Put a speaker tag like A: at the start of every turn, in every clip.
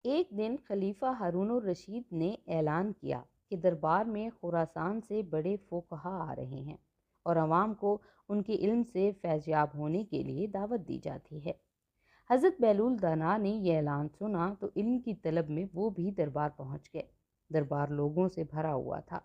A: ایک دن خلیفہ ہارون الرشید نے اعلان کیا کہ دربار میں خراسان سے بڑے فقہا آ رہے ہیں اور عوام کو ان کے علم سے فیض یاب ہونے کے لیے دعوت دی جاتی ہے۔ حضرت بہلول دانا نے یہ اعلان سنا تو علم کی طلب میں وہ بھی دربار پہنچ گئے۔ دربار لوگوں سے بھرا ہوا تھا۔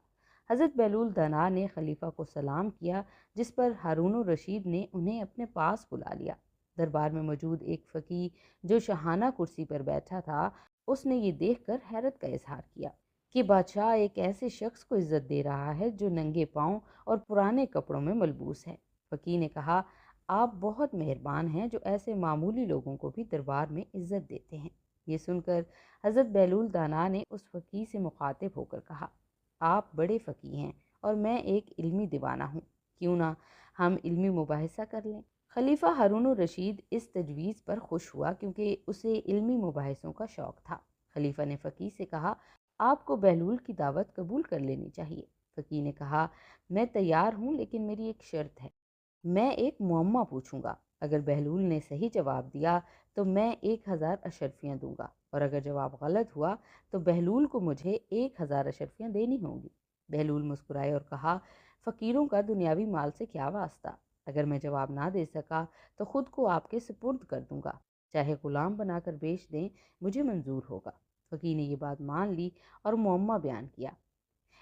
A: حضرت بہلول دانا نے خلیفہ کو سلام کیا، جس پر ہارون الرشید نے انہیں اپنے پاس بلا لیا۔ دربار میں موجود ایک فقیہ جو شاہانہ کرسی پر بیٹھا تھا، اس نے یہ دیکھ کر حیرت کا اظہار کیا کہ بادشاہ ایک ایسے شخص کو عزت دے رہا ہے جو ننگے پاؤں اور پرانے کپڑوں میں ملبوس ہے۔ فقیہ نے کہا، آپ بہت مہربان ہیں جو ایسے معمولی لوگوں کو بھی دربار میں عزت دیتے ہیں۔ یہ سن کر حضرت بہلول دانا نے اس فقیہ سے مخاطب ہو کر کہا، آپ بڑے فقیہ ہیں اور میں ایک علمی دیوانہ ہوں، کیوں نہ ہم علمی مباحثہ کر لیں؟ خلیفہ ہارون الرشید اس تجویز پر خوش ہوا کیونکہ اسے علمی مباحثوں کا شوق تھا۔ خلیفہ نے فقیہ سے کہا، آپ کو بہلول کی دعوت قبول کر لینی چاہیے۔ فقیہ نے کہا، میں تیار ہوں، لیکن میری ایک شرط ہے، میں ایک معمہ پوچھوں گا۔ اگر بہلول نے صحیح جواب دیا تو میں 1000 اشرفیاں دوں گا، اور اگر جواب غلط ہوا تو بہلول کو مجھے 1000 اشرفیاں دینی ہوں گی۔ بہلول مسکرائے اور کہا، فقیروں کا دنیاوی مال سے کیا واسطہ؟ اگر میں جواب نہ دے سکا تو خود کو آپ کے سپرد کر دوں گا، چاہے غلام بنا کر بیچ دیں، مجھے منظور ہوگا۔ فقیہ نے یہ بات مان لی اور معمہ بیان کیا۔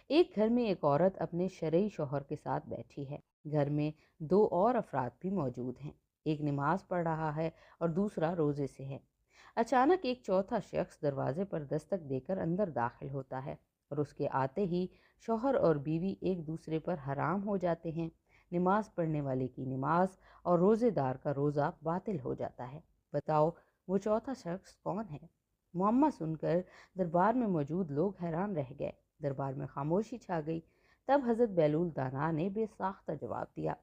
A: ایک گھر میں ایک عورت اپنے شرعی شوہر کے ساتھ بیٹھی ہے۔ گھر میں 2 اور افراد بھی موجود ہیں، ایک نماز پڑھ رہا ہے اور دوسرا روزے سے ہے۔ اچانک ایک چوتھا شخص دروازے پر دستک دے کر اندر داخل ہوتا ہے، اور اس کے آتے ہی شوہر اور بیوی ایک دوسرے پر حرام ہو جاتے ہیں۔ نماز پڑھنے والے کی نماز اور روزے دار کا روزہ باطل ہو جاتا ہے۔ بتاؤ وہ چوتھا شخص کون ہے؟ معمہ سن کر دربار میں موجود لوگ حیران رہ گئے۔ دربار میں خاموشی چھا گئی۔ تب حضرت بہلول دانا نے بے ساختہ جواب دیا،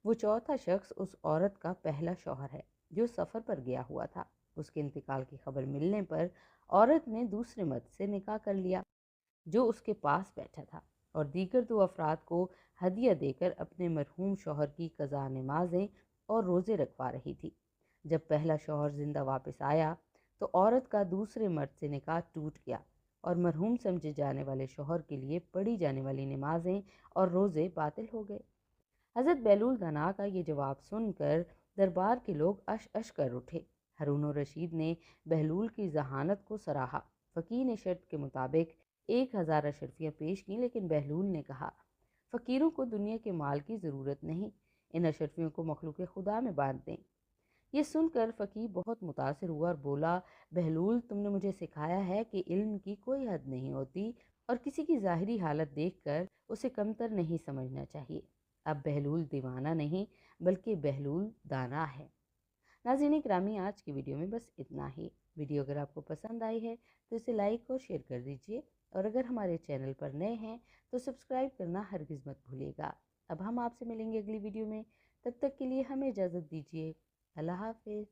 A: وہ چوتھا شخص اس عورت کا پہلا شوہر ہے جو سفر پر گیا ہوا تھا۔ اس کے انتقال کی خبر ملنے پر عورت نے دوسرے مرد سے نکاح کر لیا جو اس کے پاس بیٹھا تھا، اور دیگر 2 افراد کو ہدیہ دے کر اپنے مرحوم شوہر کی قضا نمازیں اور روزے رکھوا رہی تھی۔ جب پہلا شوہر زندہ واپس آیا تو عورت کا دوسرے مرد سے نکاح ٹوٹ گیا، اور مرحوم سمجھے جانے والے شوہر کے لیے پڑھی جانے والی نمازیں اور روزے باطل ہو گئے۔ حضرت بہلول دانا کا یہ جواب سن کر دربار کے لوگ اش اش کر اٹھے۔ ہارون الرشید نے بہلول کی ذہانت کو سراہا۔ فقیہ نے شرط کے مطابق 1000 اشرفیاں پیش کی، لیکن بہلول نے کہا، فقیروں کو دنیا کے مال کی ضرورت نہیں، ان اشرفیوں کو مخلوق خدا میں باندھ دیں۔ یہ سن کر فقیہ بہت متاثر ہوا اور بولا، بہلول تم نے مجھے سکھایا ہے کہ علم کی کوئی حد نہیں ہوتی، اور کسی کی ظاہری حالت دیکھ کر اسے کمتر نہیں سمجھنا چاہیے۔ اب بہلول دیوانہ نہیں بلکہ بہلول دانا ہے۔ ناظرین گرامی، آج کی ویڈیو میں بس اتنا ہی۔ ویڈیو اگر آپ کو پسند آئی ہے تو اسے لائک اور شیئر کر دیجئے، اور اگر ہمارے چینل پر نئے ہیں تو سبسکرائب کرنا ہرگز مت بھولیے گا۔ اب ہم آپ سے ملیں گے اگلی ویڈیو میں، تب تک کے لیے ہمیں اجازت دیجیے۔ اللہ حافظ۔